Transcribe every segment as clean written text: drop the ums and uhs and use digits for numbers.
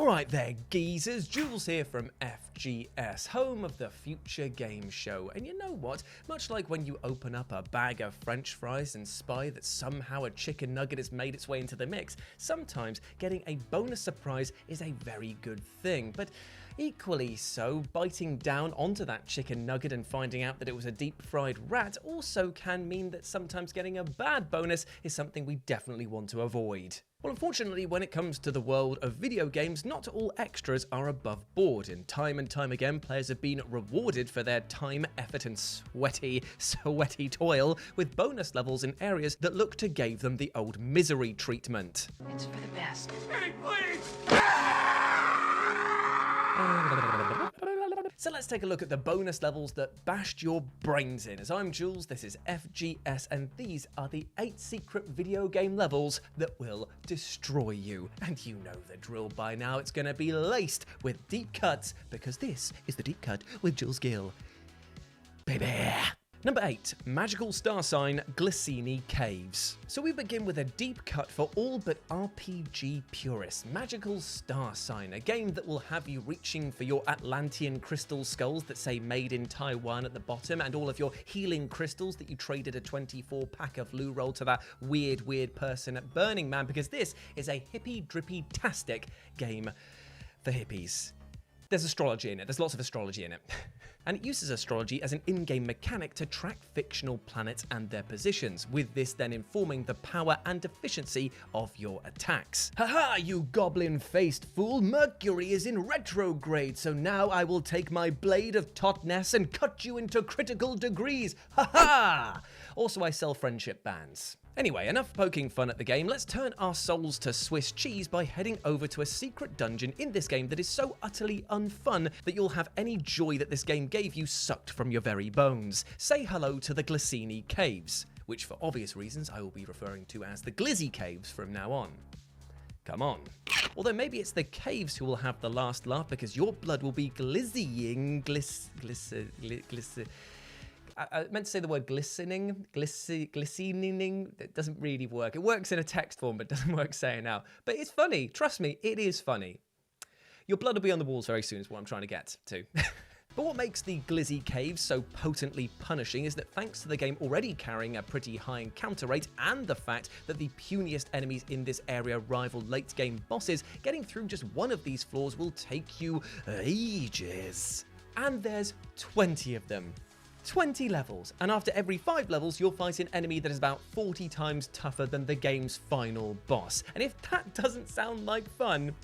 Alright there, geezers, Jules here from FGS, home of the Future Game Show. And you know what? Much like when you open up a bag of French fries and spy that somehow a chicken nugget has made its way into the mix, sometimes getting a bonus surprise is a very good thing. But equally so, biting down onto that chicken nugget and finding out that it was a deep-fried rat also can mean that sometimes getting a bad bonus is something we definitely want to avoid. Well, unfortunately, when it comes to the world of video games, not all extras are above board, and time again, players have been rewarded for their time, effort, and sweaty toil with bonus levels in areas that look to give them the old misery treatment. It's for the best. Hey, please! So let's take a look at the bonus levels that bashed your brains in. As I'm Jules, this is FGS, and these are the 8 secret video game levels that will destroy you. And you know the drill by now, it's going to be laced with deep cuts, because this is the Deep Cut with Jules Gill. Baby! Number 8, Magical Starsign Glycine Caves. So we begin with a deep cut for all but RPG purists. Magical Starsign, a game that will have you reaching for your Atlantean crystal skulls that say made in Taiwan at the bottom, and all of your healing crystals that you traded a 24-pack of loo roll to that weird person at Burning Man, because this is a hippy-drippy-tastic game for hippies. There's astrology in it. There's lots of astrology in it. And it uses astrology as an in-game mechanic to track fictional planets and their positions, with this then informing the power and efficiency of your attacks. Haha, you goblin-faced fool! Mercury is in retrograde, so now I will take my blade of Totness and cut you into critical degrees! Haha! Also, I sell friendship bands. Anyway, enough poking fun at the game, let's turn our souls to Swiss cheese by heading over to a secret dungeon in this game that is so utterly unfun that you'll have any joy that this game gave you sucked from your very bones. Say hello to the Glycine Caves, which for obvious reasons I will be referring to as the Glizzy Caves from now on. Come on. Although maybe it's the caves who will have the last laugh, because your blood will be glizzying, I meant to say the word glistening. It doesn't really work. It works in a text form, but doesn't work saying out. But it's funny. Trust me, it is funny. Your blood will be on the walls very soon is what I'm trying to get to. But what makes the Glizzy Caves so potently punishing is that thanks to the game already carrying a pretty high encounter rate, and the fact that the puniest enemies in this area rival late-game bosses, getting through just one of these floors will take you ages. And there's 20 of them. 20 levels, and after every 5 levels you'll fight an enemy that is about 40 times tougher than the game's final boss. And if that doesn't sound like fun,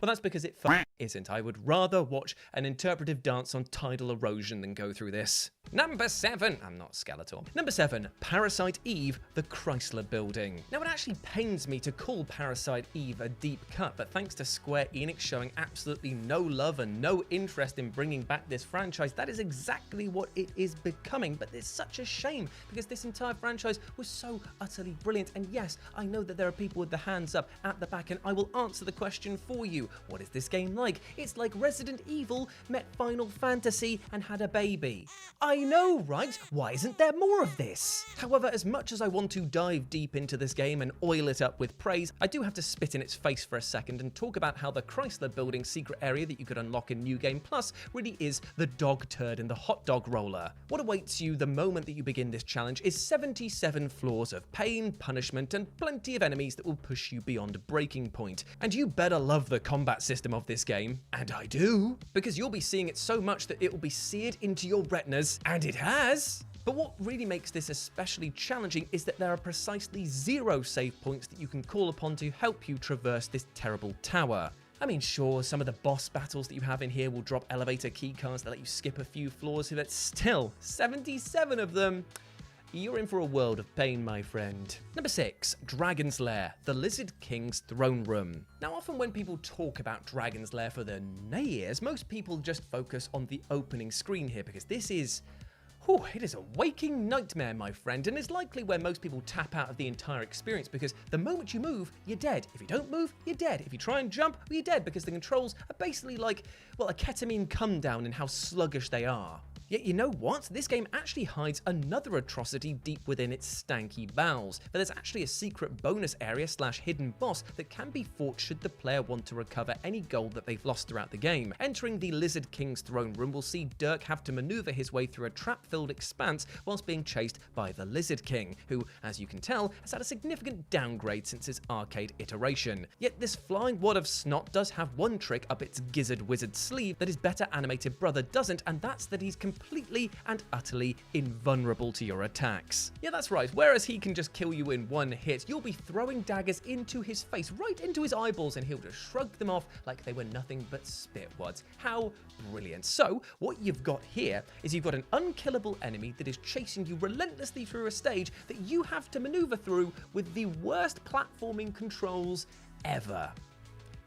well, that's because it isn't. I would rather watch an interpretive dance on tidal erosion than go through this. Number 7, I'm not Skeletor. Number 7, Parasite Eve, the Chrysler Building. Now, it actually pains me to call Parasite Eve a deep cut, but thanks to Square Enix showing absolutely no love and no interest in bringing back this franchise, that is exactly what it is becoming. But it's such a shame, because this entire franchise was so utterly brilliant. And yes, I know that there are people with the hands up at the back, and I will answer the question for you. What is this game like? It's like Resident Evil met Final Fantasy and had a baby. I know, right? Why isn't there more of this? However, as much as I want to dive deep into this game and oil it up with praise, I do have to spit in its face for a second and talk about how the Chrysler Building secret area that you could unlock in New Game Plus really is the dog turd in the hot dog roller. What awaits you the moment that you begin this challenge is 77 floors of pain, punishment, and plenty of enemies that will push you beyond breaking point. And you better love the combat system of this game, and I do, because you'll be seeing it so much that it will be seared into your retinas, and it has. But what really makes this especially challenging is that there are precisely 0 save points that you can call upon to help you traverse this terrible tower. I mean, sure, some of the boss battles that you have in here will drop elevator keycards that let you skip a few floors, but still, 77 of them. You're in for a world of pain, my friend. Number 6, Dragon's Lair, the Lizard King's Throne Room. Now, often when people talk about Dragon's Lair for the years, most people just focus on the opening screen here, because this is... it is a waking nightmare, my friend, and is likely where most people tap out of the entire experience, because the moment you move, you're dead. If you don't move, you're dead. If you try and jump, well, you're dead, because the controls are basically like, well, a ketamine come down in how sluggish they are. Yet you know what? This game actually hides another atrocity deep within its stanky bowels. But there's actually a secret bonus area / hidden boss that can be fought should the player want to recover any gold that they've lost throughout the game. Entering the Lizard King's throne room will see Dirk have to maneuver his way through a trap-filled expanse whilst being chased by the Lizard King, who, as you can tell, has had a significant downgrade since its arcade iteration. Yet this flying wad of snot does have one trick up its gizzard wizard sleeve that his better animated brother doesn't, and that's that he's completely and utterly invulnerable to your attacks. Yeah, that's right, whereas he can just kill you in one hit, you'll be throwing daggers into his face, right into his eyeballs, and he'll just shrug them off like they were nothing but spit wads. How brilliant. So, what you've got here is you've got an unkillable enemy that is chasing you relentlessly through a stage that you have to maneuver through with the worst platforming controls ever.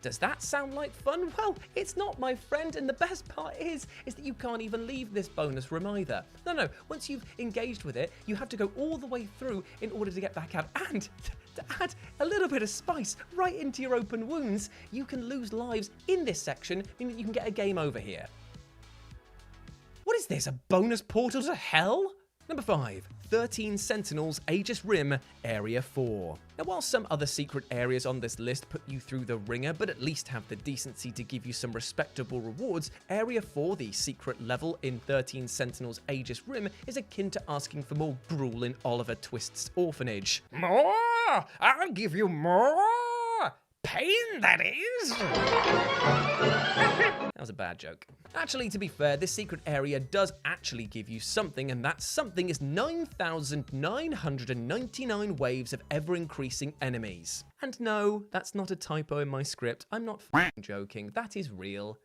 Does that sound like fun? Well, it's not, my friend, and the best part is that you can't even leave this bonus room either. No, once you've engaged with it, you have to go all the way through in order to get back out, and to add a little bit of spice right into your open wounds, you can lose lives in this section, meaning that you can get a game over here. What is this, a bonus portal to hell? Number 5, 13 Sentinels, Aegis Rim, Area 4. Now, while some other secret areas on this list put you through the ringer, but at least have the decency to give you some respectable rewards, Area 4, the secret level in 13 Sentinels, Aegis Rim, is akin to asking for more gruel in Oliver Twist's orphanage. More! I'll give you more! Pain, that is! That was a bad joke. Actually, to be fair, this secret area does actually give you something, and that something is 9,999 waves of ever-increasing enemies. And no, that's not a typo in my script. I'm not f***ing joking. That is real.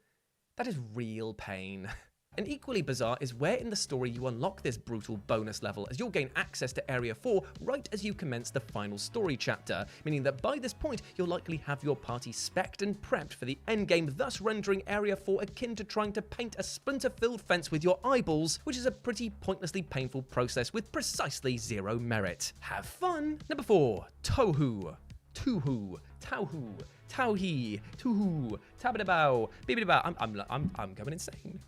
That is real pain. And equally bizarre is where in the story you unlock this brutal bonus level, as you'll gain access to Area 4 right as you commence the final story chapter, meaning that by this point you'll likely have your party specced and prepped for the endgame, thus rendering Area 4 akin to trying to paint a splinter-filled fence with your eyeballs, which is a pretty pointlessly painful process with precisely zero merit. Have fun! Number 4, Touhou. Touhou, Touhou, Touhou, Touhou, Tabadabao, Bibidabao. I'm going insane.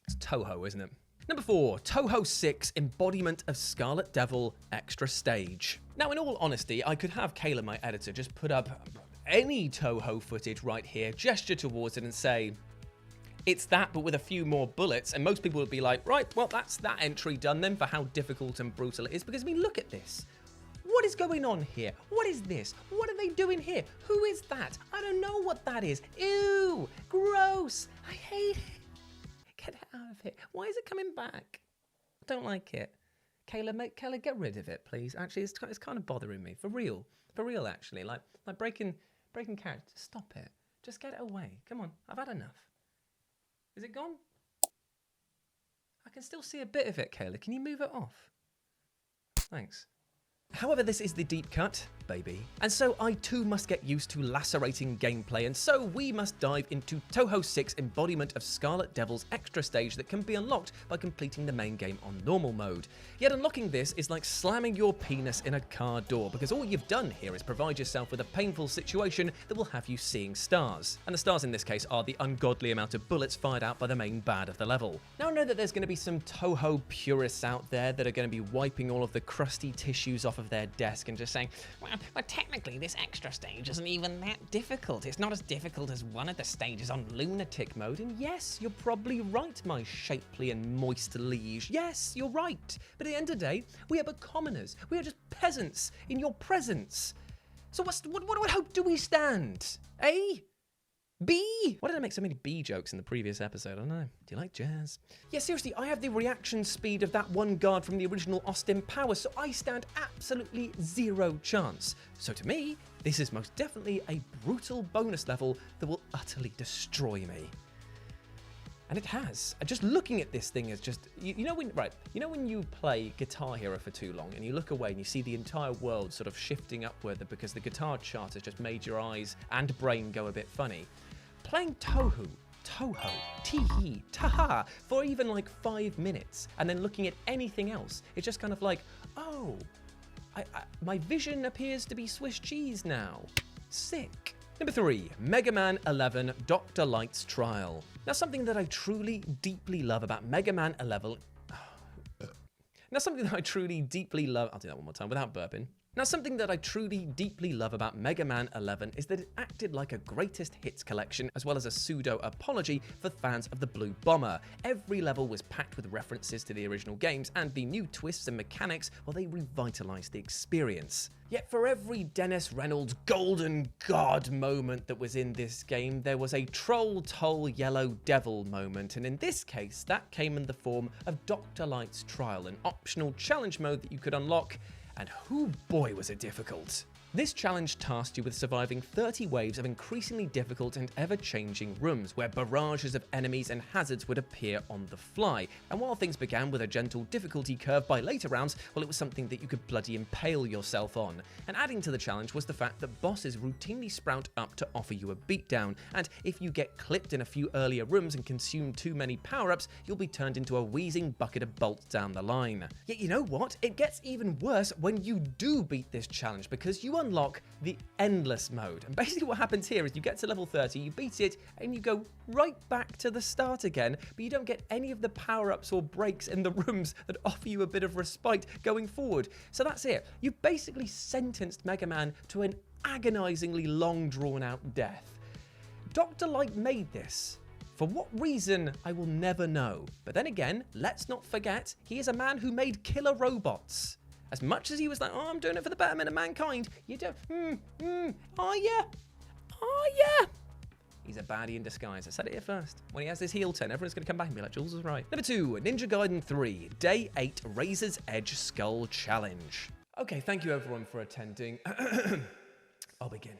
It's Touhou, isn't it? Number 4, Touhou 6, Embodiment of Scarlet Devil, Extra Stage. Now, in all honesty, I could have Kayla, my editor, just put up any Touhou footage right here, gesture towards it and say, it's that, but with a few more bullets, and most people would be like, right, well, that's that entry done then for how difficult and brutal it is, because, I mean, look at this. What is going on here? What is this? What are they doing here? Who is that? I don't know what that is. Ew, gross. I hate it. Get it out of here. Why is it coming back? I don't like it. Kayla, get rid of it, please. Actually, it's kind of bothering me. For real, actually. Like breaking character. Stop it. Just get it away. Come on, I've had enough. Is it gone? I can still see a bit of it, Kayla. Can you move it off? Thanks. However, this is the deep cut, baby. And so I too must get used to lacerating gameplay, and so we must dive into Touhou 6 Embodiment of Scarlet Devil's extra stage that can be unlocked by completing the main game on normal mode. Yet unlocking this is like slamming your penis in a car door, because all you've done here is provide yourself with a painful situation that will have you seeing stars. And the stars in this case are the ungodly amount of bullets fired out by the main bad of the level. Now I know that there's going to be some Touhou purists out there that are going to be wiping all of the crusty tissues off of their desk and just saying, well, technically this extra stage isn't even that difficult. It's not as difficult as one of the stages on lunatic mode. And yes, you're probably right, my shapely and moist liege. Yes, you're right. But at the end of the day, we are but commoners. We are just peasants in your presence. So what hope do we stand? Eh? B? Why did I make so many B jokes in the previous episode? I don't know. Do you like jazz? Yeah, seriously, I have the reaction speed of that one guard from the original Austin Powers, so I stand absolutely zero chance. So to me, this is most definitely a brutal bonus level that will utterly destroy me. And it has. Just looking at this thing is just, you know when you play Guitar Hero for too long and you look away and you see the entire world sort of shifting upward because the guitar chart has just made your eyes and brain go a bit funny? Playing Touhou, Tihi, Taha, for even like 5 minutes, and then looking at anything else, it's just kind of like, oh, my vision appears to be Swiss cheese now. Sick. Number 3, Mega Man 11 Dr. Light's Trial. Now, something that I truly, deeply love about Mega Man 11... Now, something that I truly, deeply love... I'll do that one more time without burping. Now, something that I truly, deeply love about Mega Man 11 is that it acted like a greatest hits collection, as well as a pseudo-apology for fans of the Blue Bomber. Every level was packed with references to the original games, and the new twists and mechanics, well, they revitalized the experience. Yet for every Dennis Reynolds golden god moment that was in this game, there was a troll toll yellow devil moment, and in this case, that came in the form of Dr. Light's Trial, an optional challenge mode that you could unlock. And whoo boy was it difficult. This challenge tasked you with surviving 30 waves of increasingly difficult and ever-changing rooms, where barrages of enemies and hazards would appear on the fly. And while things began with a gentle difficulty curve, by later rounds, well, it was something that you could bloody impale yourself on. And adding to the challenge was the fact that bosses routinely sprout up to offer you a beatdown, and if you get clipped in a few earlier rooms and consume too many power-ups, you'll be turned into a wheezing bucket of bolts down the line. Yet you know what? It gets even worse when you do beat this challenge, because you unlock the endless mode. And basically what happens here is you get to level 30, you beat it, and you go right back to the start again, but you don't get any of the power-ups or breaks in the rooms that offer you a bit of respite going forward. So that's it. You've basically sentenced Mega Man to an agonizingly long drawn-out death. Dr. Light made this. For what reason, I will never know. But then again, let's not forget, he is a man who made killer robots. As much as he was like, oh, I'm doing it for the betterment of mankind, you don't, oh yeah. He's a baddie in disguise. I said it here first. When he has this heel turn, everyone's going to come back and be like, Jules was right. Number 2, Ninja Gaiden 3, Day 8 Razor's Edge Skull Challenge. Okay, thank you everyone for attending. I'll begin.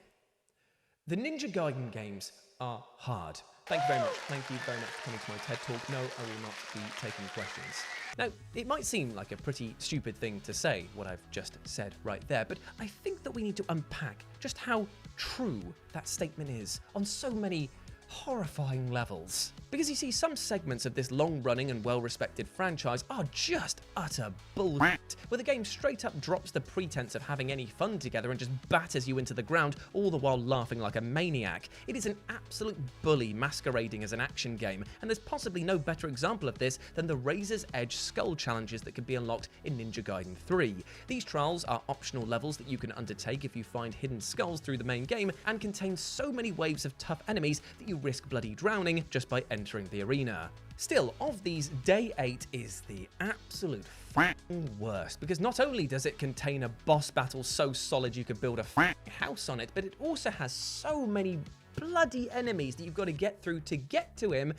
The Ninja Gaiden games are hard. Thank you very much. Thank you very much for coming to my TED Talk. No, I will not be taking questions. Now, it might seem like a pretty stupid thing to say, what I've just said right there, but I think that we need to unpack just how true that statement is on so many horrifying levels. Because you see, some segments of this long-running and well-respected franchise are just utter bullshit, where the game straight up drops the pretense of having any fun together and just batters you into the ground, all the while laughing like a maniac. It is an absolute bully masquerading as an action game, and there's possibly no better example of this than the Razor's Edge Skull challenges that can be unlocked in Ninja Gaiden 3. These trials are optional levels that you can undertake if you find hidden skulls through the main game, and contain so many waves of tough enemies that you risk bloody drowning just by entering the arena. Still, of these, Day 8 is the absolute f***ing worst, because not only does it contain a boss battle so solid you could build a f***ing house on it, but it also has so many bloody enemies that you've got to get through to get to him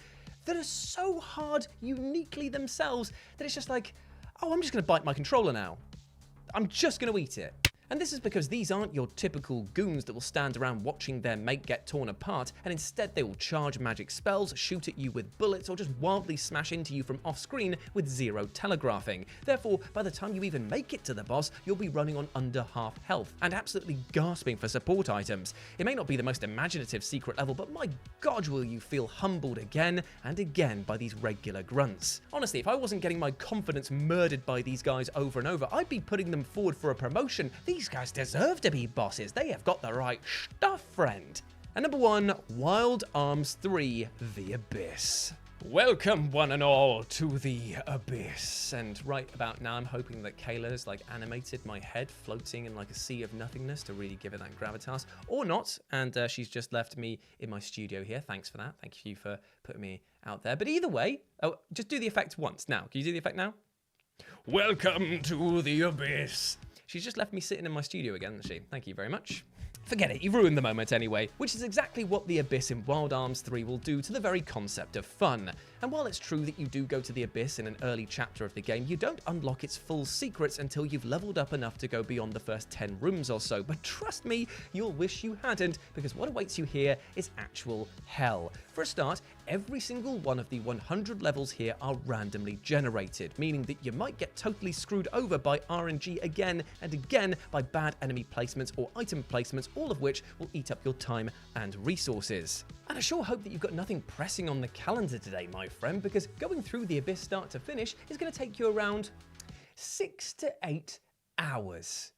that are so hard uniquely themselves that it's just like, oh, I'm just going to bite my controller now. I'm just going to eat it. And this is because these aren't your typical goons that will stand around watching their mate get torn apart, and instead they will charge magic spells, shoot at you with bullets, or just wildly smash into you from off-screen with zero telegraphing. Therefore, by the time you even make it to the boss, you'll be running on under half health, and absolutely gasping for support items. It may not be the most imaginative secret level, but my god will you feel humbled again and again by these regular grunts. Honestly, if I wasn't getting my confidence murdered by these guys over and over, I'd be putting them forward for a promotion. These guys deserve to be bosses. They have got the right stuff, friend. And number 1, Wild Arms 3, The Abyss. Welcome one and all to the Abyss. And right about now, I'm hoping that Kayla's animated my head floating in like a sea of nothingness to really give it that gravitas, or not. And she's just left me in my studio here. Thanks for that. Thank you for putting me out there. But either way, just do the effect once. Now, can you do the effect now? Welcome to the Abyss. She's just left me sitting in my studio again, hasn't she? Thank you very much. Forget it, you ruined the moment anyway, which is exactly what the Abyss in Wild Arms 3 will do to the very concept of fun. And while it's true that you do go to the Abyss in an early chapter of the game, you don't unlock its full secrets until you've leveled up enough to go beyond the first 10 rooms or so. But trust me, you'll wish you hadn't, because what awaits you here is actual hell. For a start, every single one of the 100 levels here are randomly generated, meaning that you might get totally screwed over by RNG again and again by bad enemy placements or item placements, all of which will eat up your time and resources. And I sure hope that you've got nothing pressing on the calendar today, my friend, because going through the Abyss start to finish is going to take you around 6 to 8 hours.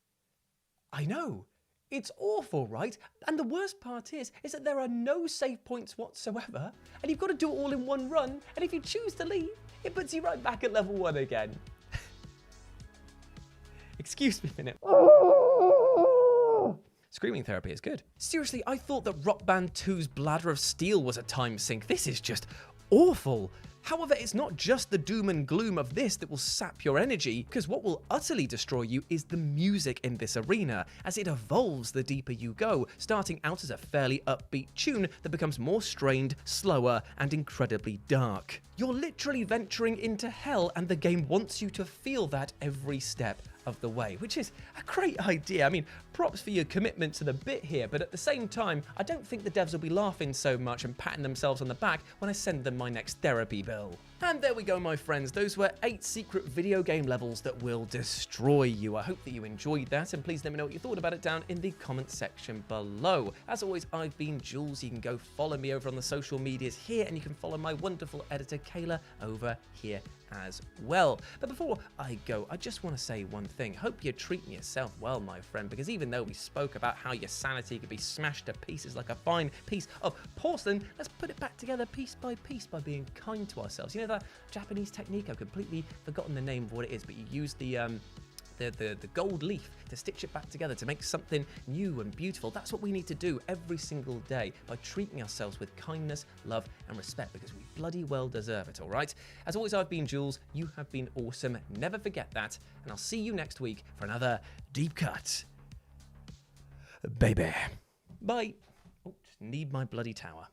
I know, It's awful, right? And the worst part is that there are no save points whatsoever, and you've got to do it all in one run, and if you choose to leave, it puts you right back at level 1 again. Excuse me a minute. Screaming therapy is good. Seriously, I thought that Rock Band 2's Bladder of Steel was a time sink. This is just awful. However, it's not just the doom and gloom of this that will sap your energy, because what will utterly destroy you is the music in this arena, as it evolves the deeper you go, starting out as a fairly upbeat tune that becomes more strained, slower, and incredibly dark. You're literally venturing into hell, and the game wants you to feel that every step of the way, which is a great idea. I mean, props for your commitment to the bit here, but at the same time, I don't think the devs will be laughing so much and patting themselves on the back when I send them my next therapy bill. And there we go, my friends. Those were 8 secret video game levels that will destroy you. I hope that you enjoyed that, and please let me know what you thought about it down in the comment section below. As always, I've been Jules. You can go follow me over on the social medias here, and you can follow my wonderful editor, Kayla, over here as well. But before I go, I just want to say one thing. Hope you're treating yourself well, my friend, because even though we spoke about how your sanity could be smashed to pieces like a fine piece of porcelain, let's put it back together piece by being kind to ourselves. You know that Japanese technique? I've completely forgotten the name of what it is, but you use the gold leaf to stitch it back together to make something new and beautiful. That's what we need to do every single day by treating ourselves with kindness, love, and respect, because we bloody well deserve it, all right? As always, I've been Jules. You have been awesome. Never forget that. And I'll see you next week for another Deep Cut. Baby. Bye. Oh, just need my bloody tower.